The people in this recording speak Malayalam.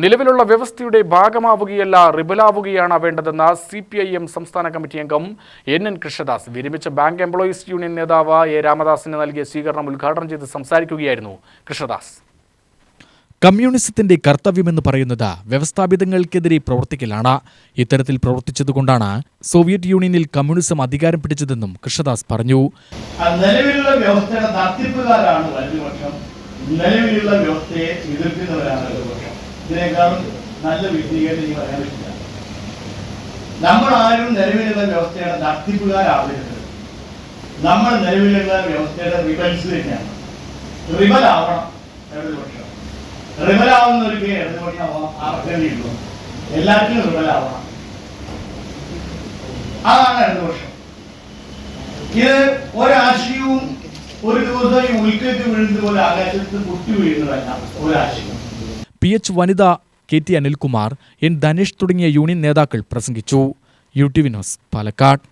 നിലവിലുള്ള വ്യവസ്ഥയുടെ ഭാഗമാവുകയല്ല റിബലാവുകയാണ് വേണ്ടതെന്ന CPIM സംസ്ഥാന കമ്മിറ്റി അംഗം NN കൃഷ്ണദാസ് വിരമിച്ച ബാങ്ക് എംപ്ലോയീസ് യൂണിയൻ നേതാവ് A രാമദാസിന് നൽകിയ സ്വീകരണം ഉദ്ഘാടനം ചെയ്ത് സംസാരിക്കുകയായിരുന്നു കൃഷ്ണദാസ്. കമ്മ്യൂണിസത്തിന്റെ കർത്തവ്യമെന്ന് പറയുന്നത് വ്യവസ്ഥാപിതങ്ങൾക്കെതിരെ പ്രവർത്തിക്കലാണ്. ഇത്തരത്തിൽ പ്രവർത്തിച്ചതുകൊണ്ടാണ് സോവിയറ്റ് യൂണിയനിൽ കമ്മ്യൂണിസം അധികാരം പിടിച്ചതെന്നും കൃഷ്ണദാസ് പറഞ്ഞു. നിലവിലുള്ള വ്യവസ്ഥയുടെ തട്ടിപ്പുകാരാണ് വലതുപക്ഷം, നിലവിലുള്ള വ്യവസ്ഥയെ എതിർക്കുന്നവരാണ് ഇടതുപക്ഷം. ഇതിനേക്കാളും നല്ല വിശദീകരണം ഇനി പറയാൻ പറ്റില്ല. നമ്മൾ ആരും നിലവിലുള്ള വ്യവസ്ഥയുടെ തട്ടിപ്പുകാരാവരുത്. നമ്മൾ നിലവിലുള്ള വ്യവസ്ഥയുടെ റിബൽസ് തന്നെയാണ്. റിബലാവണം ഇടതുപക്ഷം. റിബലാവുന്നവർക്ക് ഇടതുപക്ഷം ആർക്കേണ്ടിയുള്ളൂ. എല്ലാത്തിനും റിബലാവണം. അതാണ് ഇടതുപക്ഷം. ഇത് ഒരാശയവും ഒരു ദിവസം ഈ ഉൾക്കേറ്റ് വീഴുന്നത് പോലെ ആകാശത്ത് പൊട്ടി വീഴുന്നതല്ല ഒരാശയം. PH വനിത, KT അനിൽകുമാർ, N ധനേഷ് തുടങ്ങിയ യൂണിയൻ നേതാക്കൾ പ്രസംഗിച്ചു. UTV news, Palakkad.